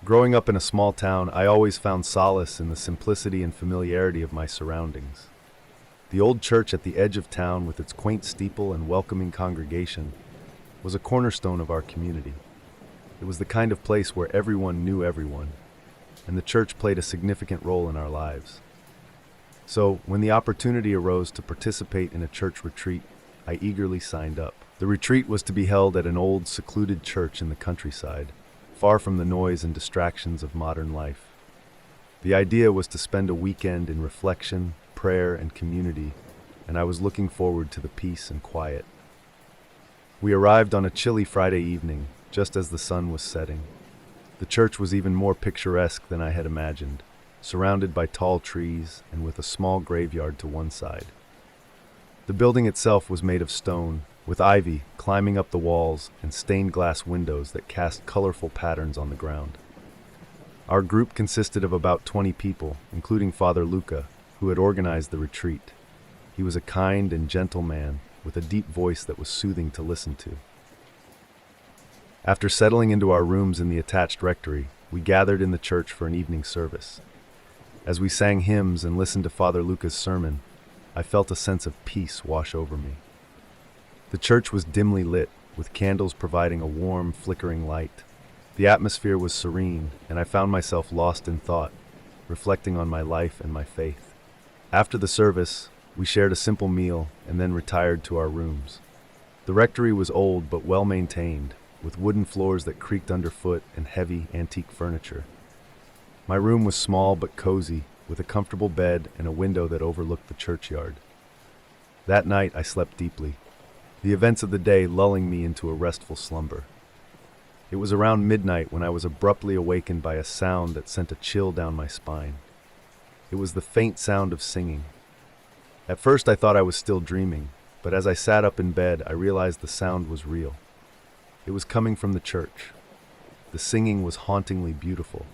Growing up in a small town, I always found solace in the simplicity and familiarity of my surroundings. The old church at the edge of town, with its quaint steeple and welcoming congregation, was a cornerstone of our community. It was the kind of place where everyone knew everyone, and the church played a significant role in our lives. So, when the opportunity arose to participate in a church retreat, I eagerly signed up. The retreat was to be held at an old, secluded church in the countryside, far from the noise and distractions of modern life. The idea was to spend a weekend in reflection, prayer, and community, and I was looking forward to the peace and quiet. We arrived on a chilly Friday evening, just as the sun was setting. The church was even more picturesque than I had imagined, surrounded by tall trees and with a small graveyard to one side. The building itself was made of stone, with ivy climbing up the walls and stained glass windows that cast colorful patterns on the ground. Our group consisted of about 20 people, including Father Luca, who had organized the retreat. He was a kind and gentle man, with a deep voice that was soothing to listen to. After settling into our rooms in the attached rectory, we gathered in the church for an evening service. As we sang hymns and listened to Father Luca's sermon, I felt a sense of peace wash over me. The church was dimly lit, with candles providing a warm, flickering light. The atmosphere was serene, and I found myself lost in thought, reflecting on my life and my faith. After the service, we shared a simple meal and then retired to our rooms. The rectory was old but well maintained, with wooden floors that creaked underfoot and heavy, antique furniture. My room was small but cozy, with a comfortable bed and a window that overlooked the churchyard. That night I slept deeply, the events of the day lulling me into a restful slumber. It was around midnight when I was abruptly awakened by a sound that sent a chill down my spine. It was the faint sound of singing. At first I thought I was still dreaming, but as I sat up in bed I realized the sound was real. It was coming from the church. The singing was hauntingly beautiful,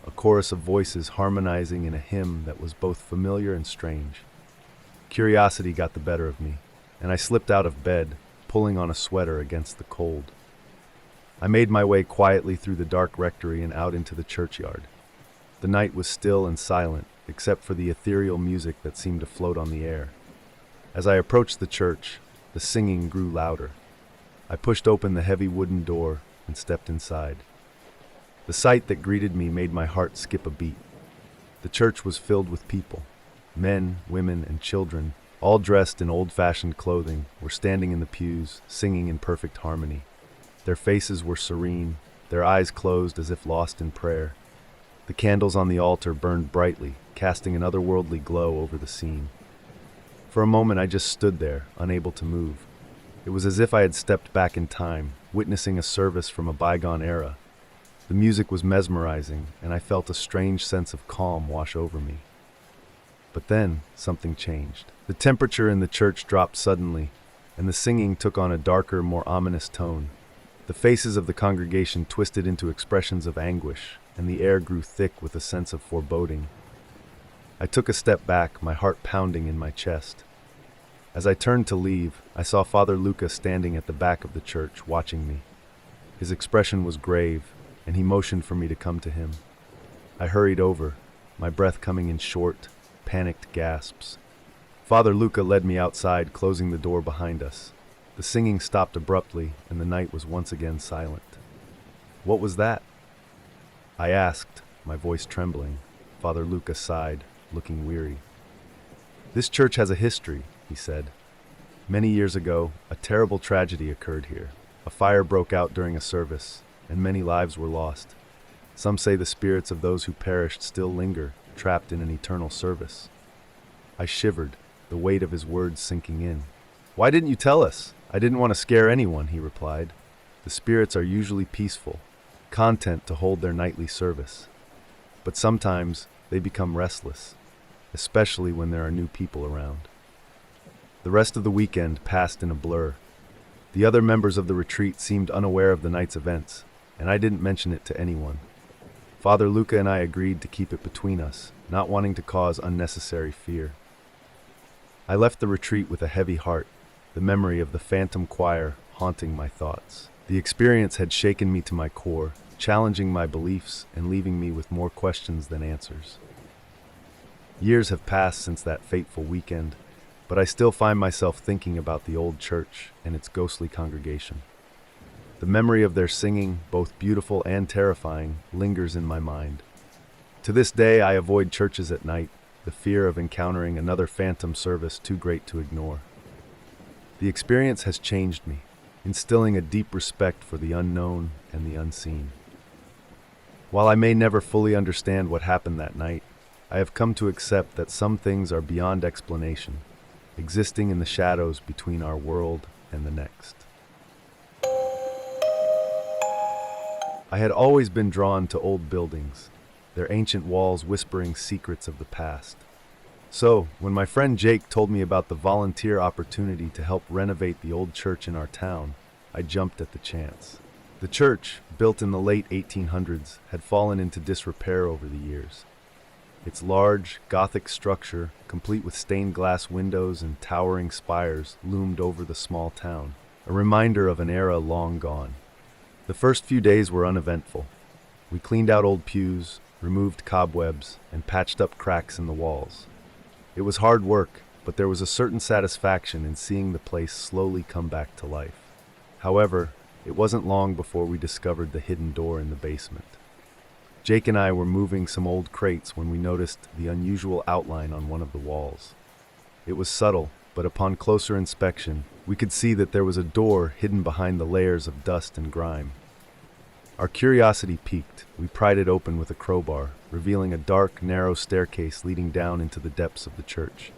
a chorus of voices harmonizing in a hymn that was both familiar and strange. Curiosity got the better of me, and I slipped out of bed, pulling on a sweater against the cold. I made my way quietly through the dark rectory and out into the churchyard. The night was still and silent, except for the ethereal music that seemed to float on the air. As I approached the church, the singing grew louder. I pushed open the heavy wooden door and stepped inside. The sight that greeted me made my heart skip a beat. The church was filled with people. Men, women, and children, all dressed in old-fashioned clothing, were standing in the pews, singing in perfect harmony. Their faces were serene, their eyes closed as if lost in prayer. The candles on the altar burned brightly, casting an otherworldly glow over the scene. For a moment I just stood there, unable to move. It was as if I had stepped back in time, witnessing a service from a bygone era. The music was mesmerizing, and I felt a strange sense of calm wash over me. But then, something changed. The temperature in the church dropped suddenly, and the singing took on a darker, more ominous tone. The faces of the congregation twisted into expressions of anguish, and the air grew thick with a sense of foreboding. I took a step back, my heart pounding in my chest. As I turned to leave, I saw Father Luca standing at the back of the church, watching me. His expression was grave, and he motioned for me to come to him. I hurried over, my breath coming in short, panicked gasps. Father Luca led me outside, closing the door behind us. The singing stopped abruptly, and the night was once again silent. "What was that?" I asked, my voice trembling. Father Luca sighed, looking weary. "This church has a history," he said. "Many years ago, a terrible tragedy occurred here. A fire broke out during a service, and many lives were lost. Some say the spirits of those who perished still linger, trapped in an eternal service." I shivered, the weight of his words sinking in. "Why didn't you tell us?" "I didn't want to scare anyone," he replied. "The spirits are usually peaceful, content to hold their nightly service. But sometimes they become restless, especially when there are new people around." The rest of the weekend passed in a blur. The other members of the retreat seemed unaware of the night's events, and I didn't mention it to anyone. Father Luca and I agreed to keep it between us, not wanting to cause unnecessary fear. I left the retreat with a heavy heart, the memory of the phantom choir haunting my thoughts. The experience had shaken me to my core, challenging my beliefs and leaving me with more questions than answers. Years have passed since that fateful weekend, but I still find myself thinking about the old church and its ghostly congregation. The memory of their singing, both beautiful and terrifying, lingers in my mind. To this day, I avoid churches at night, the fear of encountering another phantom service too great to ignore. The experience has changed me, instilling a deep respect for the unknown and the unseen. While I may never fully understand what happened that night, I have come to accept that some things are beyond explanation, existing in the shadows between our world and the next. I had always been drawn to old buildings, their ancient walls whispering secrets of the past. So, when my friend Jake told me about the volunteer opportunity to help renovate the old church in our town, I jumped at the chance. The church, built in the late 1800s, had fallen into disrepair over the years. Its large, Gothic structure, complete with stained glass windows and towering spires, loomed over the small town, a reminder of an era long gone. The first few days were uneventful. We cleaned out old pews, removed cobwebs, and patched up cracks in the walls. It was hard work, but there was a certain satisfaction in seeing the place slowly come back to life. However, it wasn't long before we discovered the hidden door in the basement. Jake and I were moving some old crates when we noticed the unusual outline on one of the walls. It was subtle, but upon closer inspection, we could see that there was a door hidden behind the layers of dust and grime. Our curiosity piqued. We pried it open with a crowbar, revealing a dark, narrow staircase leading down into the depths of the church.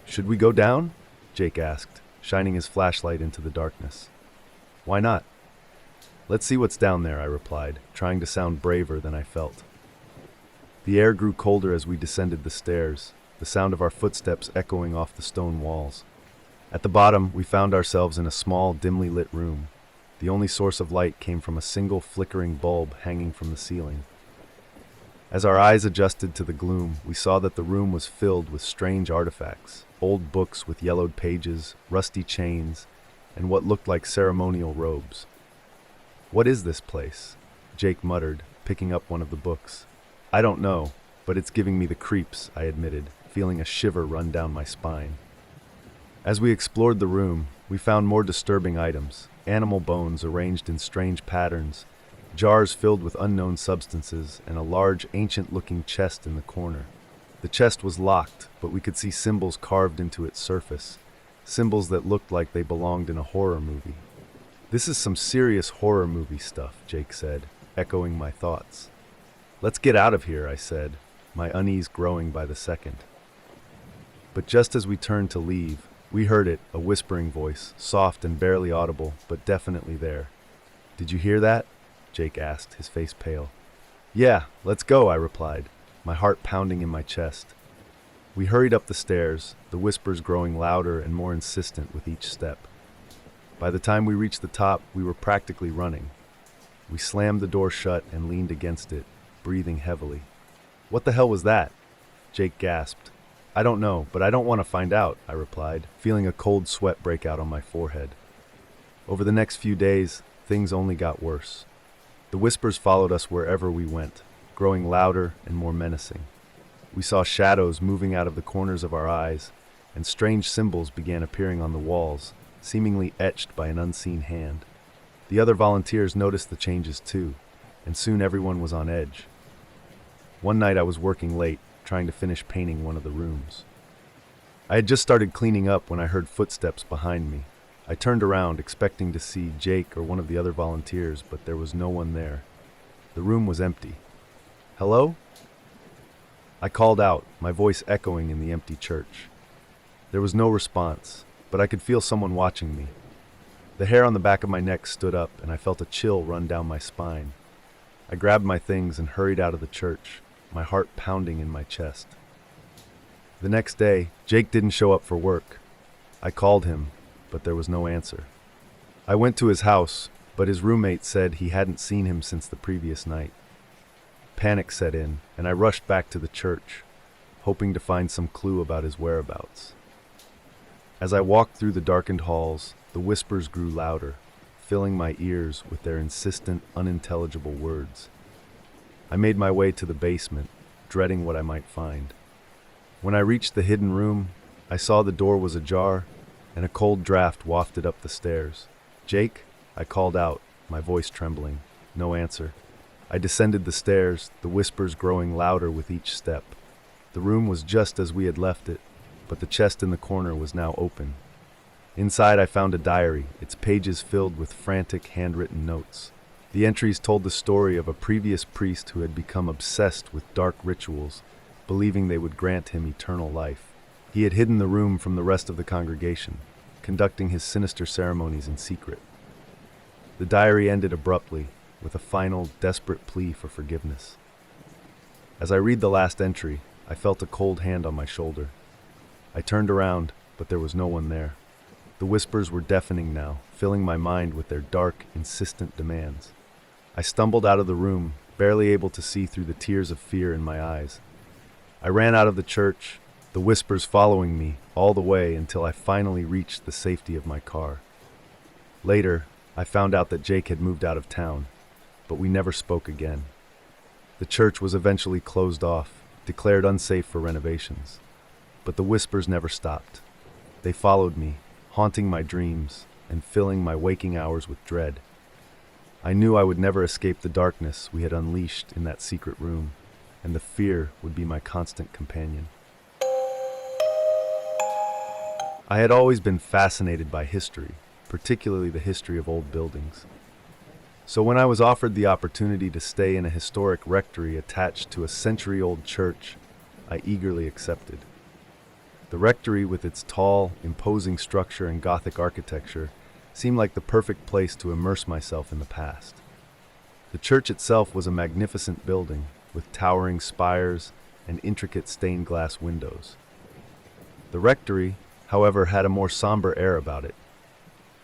"Should we go down?" Jake asked, shining his flashlight into the darkness. "Why not?" "Let's see what's down there," I replied, trying to sound braver than I felt. The air grew colder as we descended the stairs, the sound of our footsteps echoing off the stone walls. At the bottom, we found ourselves in a small, dimly lit room. The only source of light came from a single flickering bulb hanging from the ceiling. As our eyes adjusted to the gloom, we saw that the room was filled with strange artifacts, old books with yellowed pages, rusty chains, and what looked like ceremonial robes. "What is this place?" Jake muttered, picking up one of the books. "I don't know, but it's giving me the creeps," I admitted, feeling a shiver run down my spine. As we explored the room, we found more disturbing items, animal bones arranged in strange patterns, jars filled with unknown substances, and a large, ancient-looking chest in the corner. The chest was locked, but we could see symbols carved into its surface, symbols that looked like they belonged in a horror movie. "This is some serious horror movie stuff," Jake said, echoing my thoughts. "Let's get out of here," I said, my unease growing by the second. But just as we turned to leave, we heard it, a whispering voice, soft and barely audible, but definitely there. "Did you hear that?" Jake asked, his face pale. "Yeah, let's go," I replied, my heart pounding in my chest. We hurried up the stairs, the whispers growing louder and more insistent with each step. By the time we reached the top, we were practically running. We slammed the door shut and leaned against it, breathing heavily. "What the hell was that?" Jake gasped. "I don't know, but I don't want to find out," I replied, feeling a cold sweat break out on my forehead. Over the next few days, things only got worse. The whispers followed us wherever we went, growing louder and more menacing. We saw shadows moving out of the corners of our eyes, and strange symbols began appearing on the walls, seemingly etched by an unseen hand. The other volunteers noticed the changes too, and soon everyone was on edge. One night I was working late, trying to finish painting one of the rooms. I had just started cleaning up when I heard footsteps behind me. I turned around, expecting to see Jake or one of the other volunteers, but there was no one there. The room was empty. "Hello?" I called out, my voice echoing in the empty church. There was no response, but I could feel someone watching me. The hair on the back of my neck stood up, and I felt a chill run down my spine. I grabbed my things and hurried out of the church, my heart pounding in my chest. The next day, Jake didn't show up for work. I called him, but there was no answer. I went to his house, but his roommate said he hadn't seen him since the previous night. Panic set in, and I rushed back to the church, hoping to find some clue about his whereabouts. As I walked through the darkened halls, the whispers grew louder, filling my ears with their insistent, unintelligible words. I made my way to the basement, dreading what I might find. When I reached the hidden room, I saw the door was ajar, and a cold draft wafted up the stairs. "Jake?" I called out, my voice trembling. No answer. I descended the stairs, the whispers growing louder with each step. The room was just as we had left it, but the chest in the corner was now open. Inside I found a diary, its pages filled with frantic handwritten notes. The entries told the story of a previous priest who had become obsessed with dark rituals, believing they would grant him eternal life. He had hidden the room from the rest of the congregation, conducting his sinister ceremonies in secret. The diary ended abruptly, with a final, desperate plea for forgiveness. As I read the last entry, I felt a cold hand on my shoulder. I turned around, but there was no one there. The whispers were deafening now, filling my mind with their dark, insistent demands. I stumbled out of the room, barely able to see through the tears of fear in my eyes. I ran out of the church, the whispers following me all the way until I finally reached the safety of my car. Later, I found out that Jake had moved out of town, but we never spoke again. The church was eventually closed off, declared unsafe for renovations. But the whispers never stopped. They followed me, haunting my dreams and filling my waking hours with dread. I knew I would never escape the darkness we had unleashed in that secret room, and the fear would be my constant companion. I had always been fascinated by history, particularly the history of old buildings. So when I was offered the opportunity to stay in a historic rectory attached to a century-old church, I eagerly accepted. The rectory, with its tall, imposing structure and Gothic architecture, seemed like the perfect place to immerse myself in the past. The church itself was a magnificent building, with towering spires and intricate stained glass windows. The rectory, however, had a more somber air about it.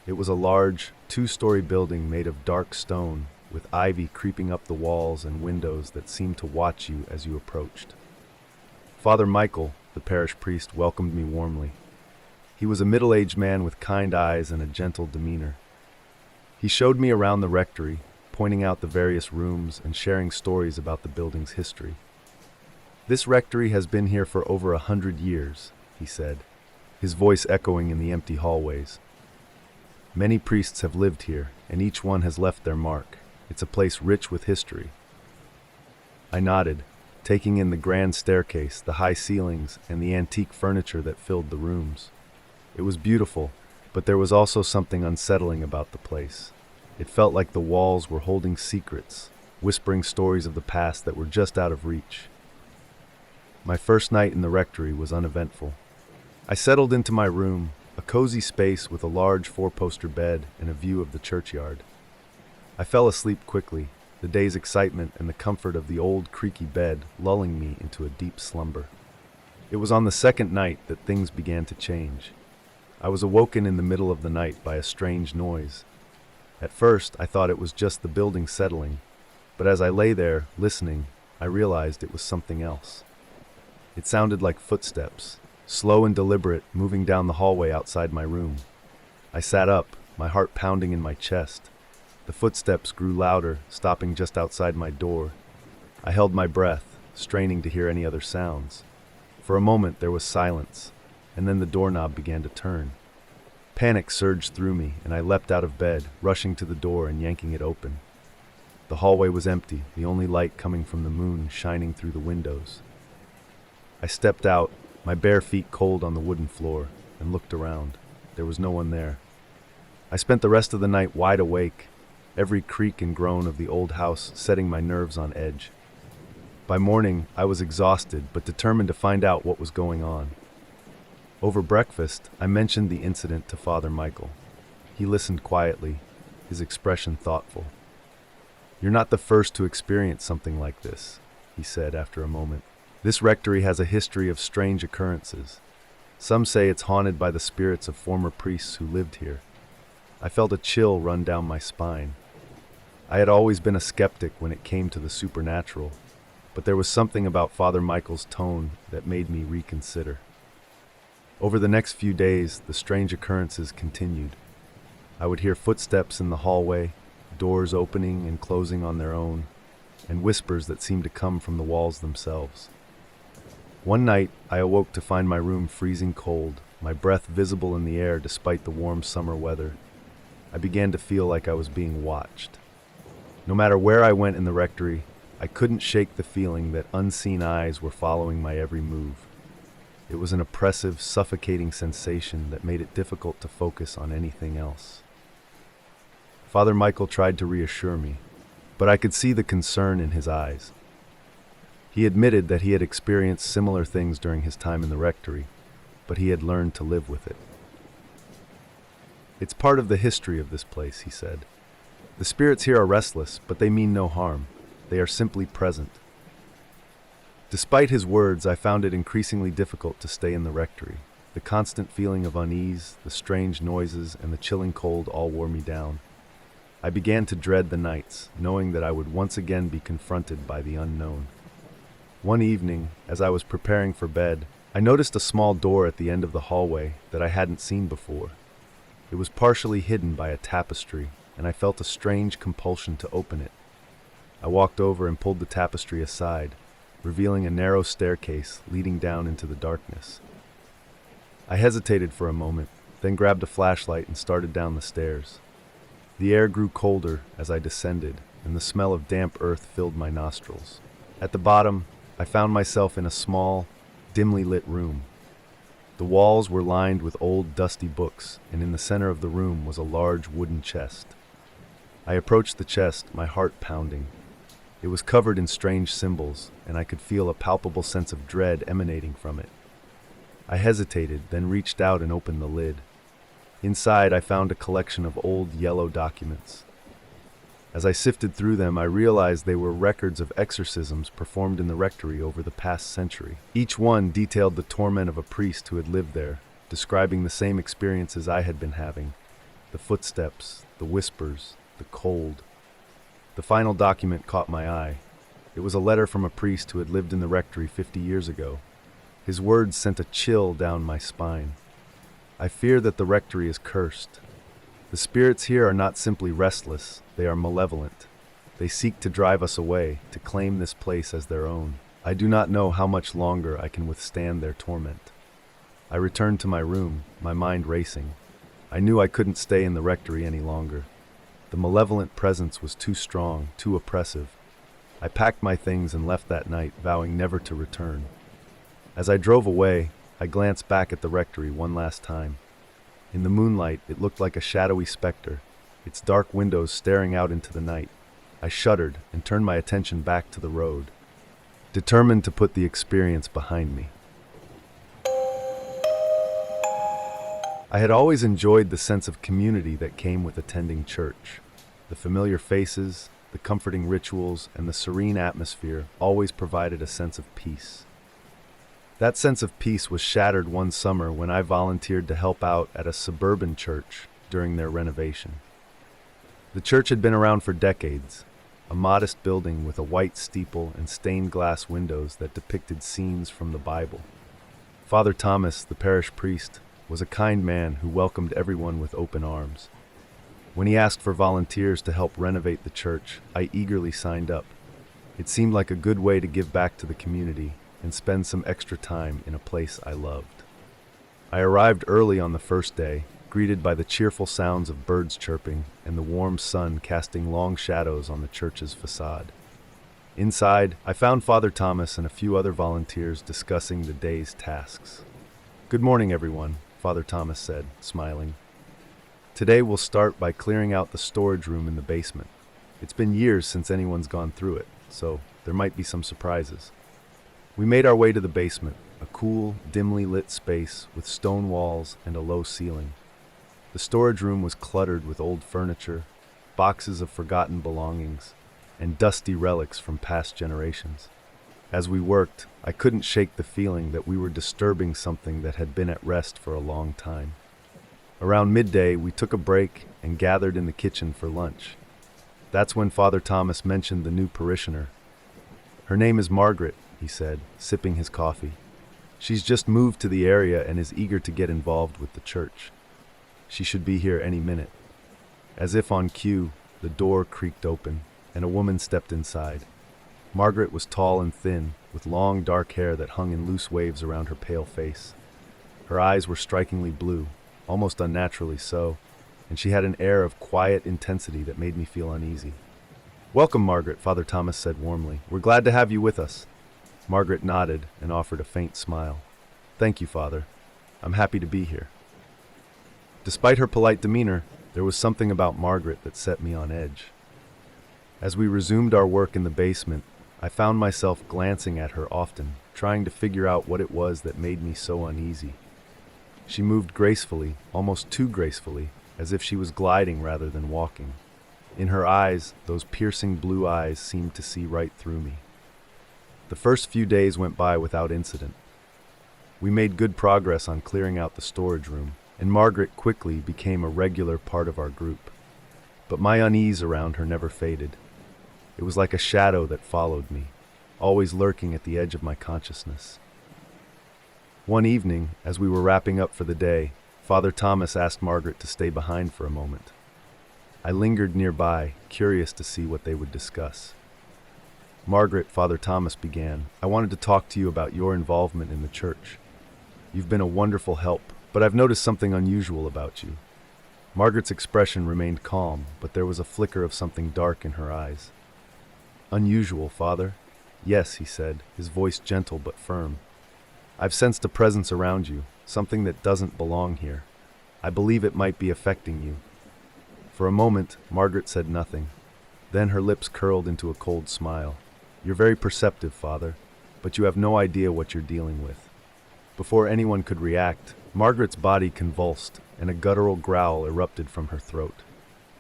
It was a large, two-story building made of dark stone, with ivy creeping up the walls and windows that seemed to watch you as you approached. Father Michael, the parish priest, welcomed me warmly. He was a middle-aged man with kind eyes and a gentle demeanor. He showed me around the rectory, pointing out the various rooms and sharing stories about the building's history. "This rectory has been here for over 100 years, he said, his voice echoing in the empty hallways. "Many priests have lived here, and each one has left their mark. It's a place rich with history." I nodded, taking in the grand staircase, the high ceilings, and the antique furniture that filled the rooms. It was beautiful, but there was also something unsettling about the place. It felt like the walls were holding secrets, whispering stories of the past that were just out of reach. My first night in the rectory was uneventful. I settled into my room, a cozy space with a large four-poster bed and a view of the churchyard. I fell asleep quickly, the day's excitement and the comfort of the old creaky bed lulling me into a deep slumber. It was on the second night that things began to change. I was awoken in the middle of the night by a strange noise. At first, I thought it was just the building settling, but as I lay there, listening, I realized it was something else. It sounded like footsteps, slow and deliberate, moving down the hallway outside my room. I sat up, my heart pounding in my chest. The footsteps grew louder, stopping just outside my door. I held my breath, straining to hear any other sounds. For a moment there was silence, and then the doorknob began to turn. Panic surged through me, and I leapt out of bed, rushing to the door and yanking it open. The hallway was empty, the only light coming from the moon shining through the windows. I stepped out, my bare feet cold on the wooden floor, and looked around. There was no one there. I spent the rest of the night wide awake, every creak and groan of the old house setting my nerves on edge. By morning, I was exhausted, but determined to find out what was going on. Over breakfast, I mentioned the incident to Father Michael. He listened quietly, his expression thoughtful. "You're not the first to experience something like this," he said after a moment. "This rectory has a history of strange occurrences. Some say it's haunted by the spirits of former priests who lived here." I felt a chill run down my spine. I had always been a skeptic when it came to the supernatural, but there was something about Father Michael's tone that made me reconsider. Over the next few days, the strange occurrences continued. I would hear footsteps in the hallway, doors opening and closing on their own, and whispers that seemed to come from the walls themselves. One night, I awoke to find my room freezing cold, my breath visible in the air despite the warm summer weather. I began to feel like I was being watched. No matter where I went in the rectory, I couldn't shake the feeling that unseen eyes were following my every move. It was an oppressive, suffocating sensation that made it difficult to focus on anything else. Father Michael tried to reassure me, but I could see the concern in his eyes. He admitted that he had experienced similar things during his time in the rectory, but he had learned to live with it. "It's part of the history of this place," he said. "The spirits here are restless, but they mean no harm. They are simply present." Despite his words, I found it increasingly difficult to stay in the rectory. The constant feeling of unease, the strange noises, and the chilling cold all wore me down. I began to dread the nights, knowing that I would once again be confronted by the unknown. One evening, as I was preparing for bed, I noticed a small door at the end of the hallway that I hadn't seen before. It was partially hidden by a tapestry, and I felt a strange compulsion to open it. I walked over and pulled the tapestry aside, revealing a narrow staircase leading down into the darkness. I hesitated for a moment, then grabbed a flashlight and started down the stairs. The air grew colder as I descended, and the smell of damp earth filled my nostrils. At the bottom, I found myself in a small, dimly lit room. The walls were lined with old, dusty books, and in the center of the room was a large wooden chest. I approached the chest, my heart pounding. It was covered in strange symbols, and I could feel a palpable sense of dread emanating from it. I hesitated, then reached out and opened the lid. Inside, I found a collection of old yellow documents. As I sifted through them, I realized they were records of exorcisms performed in the rectory over the past century. Each one detailed the torment of a priest who had lived there, describing the same experiences I had been having: the footsteps, the whispers, the cold. The final document caught my eye. It was a letter from a priest who had lived in the rectory 50 years ago. His words sent a chill down my spine. "I fear that the rectory is cursed. The spirits here are not simply restless, they are malevolent. They seek to drive us away, to claim this place as their own. I do not know how much longer I can withstand their torment." I returned to my room, my mind racing. I knew I couldn't stay in the rectory any longer. The malevolent presence was too strong, too oppressive. I packed my things and left that night, vowing never to return. As I drove away, I glanced back at the rectory one last time. In the moonlight, it looked like a shadowy specter, its dark windows staring out into the night. I shuddered and turned my attention back to the road, determined to put the experience behind me. I had always enjoyed the sense of community that came with attending church. The familiar faces, the comforting rituals, and the serene atmosphere always provided a sense of peace. That sense of peace was shattered one summer when I volunteered to help out at a suburban church during their renovation. The church had been around for decades, a modest building with a white steeple and stained glass windows that depicted scenes from the Bible. Father Thomas, the parish priest, was a kind man who welcomed everyone with open arms. When he asked for volunteers to help renovate the church, I eagerly signed up. It seemed like a good way to give back to the community and spend some extra time in a place I loved. I arrived early on the first day, greeted by the cheerful sounds of birds chirping and the warm sun casting long shadows on the church's facade. Inside, I found Father Thomas and a few other volunteers discussing the day's tasks. "Good morning, everyone," Father Thomas said, smiling. "Today we'll start by clearing out the storage room in the basement. It's been years since anyone's gone through it, so there might be some surprises." We made our way to the basement, a cool, dimly lit space with stone walls and a low ceiling. The storage room was cluttered with old furniture, boxes of forgotten belongings, and dusty relics from past generations. As we worked, I couldn't shake the feeling that we were disturbing something that had been at rest for a long time. Around midday, we took a break and gathered in the kitchen for lunch. That's when Father Thomas mentioned the new parishioner. "Her name is Margaret," he said, sipping his coffee. "She's just moved to the area and is eager to get involved with the church. She should be here any minute." As if on cue, the door creaked open, and a woman stepped inside. Margaret was tall and thin, with long dark hair that hung in loose waves around her pale face. Her eyes were strikingly blue, almost unnaturally so, and she had an air of quiet intensity that made me feel uneasy. "Welcome, Margaret," Father Thomas said warmly. "We're glad to have you with us." Margaret nodded and offered a faint smile. "Thank you, Father. I'm happy to be here." Despite her polite demeanor, there was something about Margaret that set me on edge. As we resumed our work in the basement, I found myself glancing at her often, trying to figure out what it was that made me so uneasy. She moved gracefully, almost too gracefully, as if she was gliding rather than walking. In her eyes, those piercing blue eyes seemed to see right through me. The first few days went by without incident. We made good progress on clearing out the storage room, and Margaret quickly became a regular part of our group. But my unease around her never faded. It was like a shadow that followed me, always lurking at the edge of my consciousness. One evening, as we were wrapping up for the day, Father Thomas asked Margaret to stay behind for a moment. I lingered nearby, curious to see what they would discuss. "Margaret," Father Thomas began, "I wanted to talk to you about your involvement in the church. You've been a wonderful help, but I've noticed something unusual about you." Margaret's expression remained calm, but there was a flicker of something dark in her eyes. "Unusual, Father?" "Yes," he said, his voice gentle but firm. "I've sensed a presence around you, something that doesn't belong here. I believe it might be affecting you." For a moment, Margaret said nothing. Then her lips curled into a cold smile. "You're very perceptive, Father, but you have no idea what you're dealing with." Before anyone could react, Margaret's body convulsed, and a guttural growl erupted from her throat.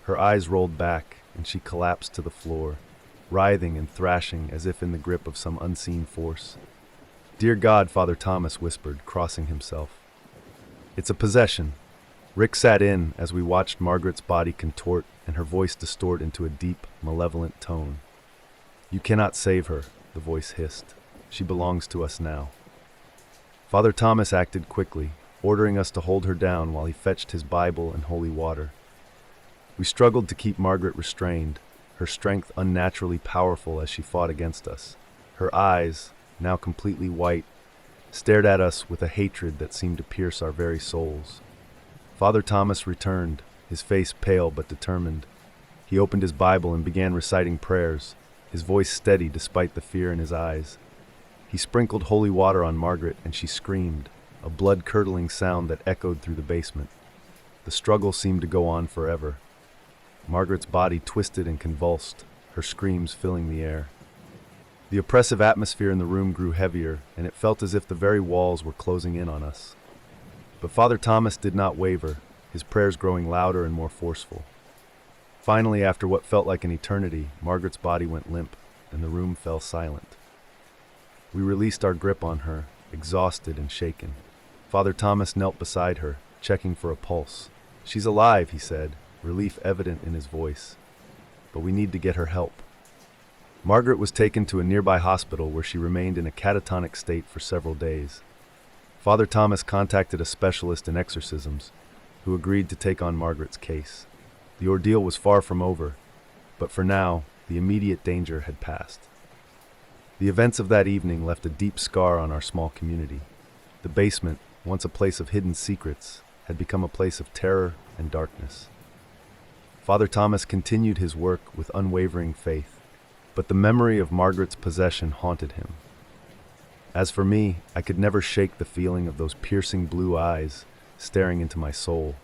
Her eyes rolled back, and she collapsed to the floor, writhing and thrashing as if in the grip of some unseen force. "Dear God," Father Thomas whispered, crossing himself. "It's a possession." Rick sat in as we watched Margaret's body contort and her voice distort into a deep, malevolent tone. "You cannot save her," the voice hissed. "She belongs to us now." Father Thomas acted quickly, ordering us to hold her down while he fetched his Bible and holy water. We struggled to keep Margaret restrained, her strength unnaturally powerful as she fought against us. Her eyes, now completely white, stared at us with a hatred that seemed to pierce our very souls. Father Thomas returned, his face pale but determined. He opened his Bible and began reciting prayers, his voice steady despite the fear in his eyes. He sprinkled holy water on Margaret, and she screamed, a blood-curdling sound that echoed through the basement. The struggle seemed to go on forever. Margaret's body twisted and convulsed, her screams filling the air. The oppressive atmosphere in the room grew heavier, and it felt as if the very walls were closing in on us. But Father Thomas did not waver, his prayers growing louder and more forceful. Finally, after what felt like an eternity, Margaret's body went limp, and the room fell silent. We released our grip on her, exhausted and shaken. Father Thomas knelt beside her, checking for a pulse. "She's alive," he said, relief evident in his voice. "But we need to get her help." Margaret was taken to a nearby hospital where she remained in a catatonic state for several days. Father Thomas contacted a specialist in exorcisms, who agreed to take on Margaret's case. The ordeal was far from over, but for now, the immediate danger had passed. The events of that evening left a deep scar on our small community. The basement, once a place of hidden secrets, had become a place of terror and darkness. Father Thomas continued his work with unwavering faith, but the memory of Margaret's possession haunted him. As for me, I could never shake the feeling of those piercing blue eyes staring into my soul.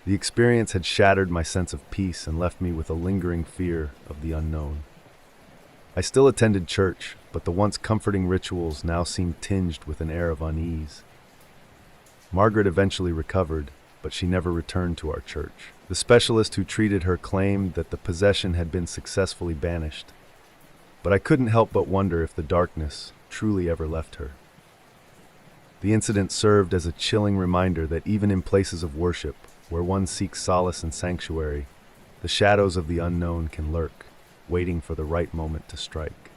The experience had shattered my sense of peace and left me with a lingering fear of the unknown. I still attended church, but the once comforting rituals now seemed tinged with an air of unease. Margaret eventually recovered, but she never returned to our church. The specialist who treated her claimed that the possession had been successfully banished, but I couldn't help but wonder if the darkness truly ever left her. The incident served as a chilling reminder that even in places of worship, where one seeks solace and sanctuary, the shadows of the unknown can lurk, waiting for the right moment to strike.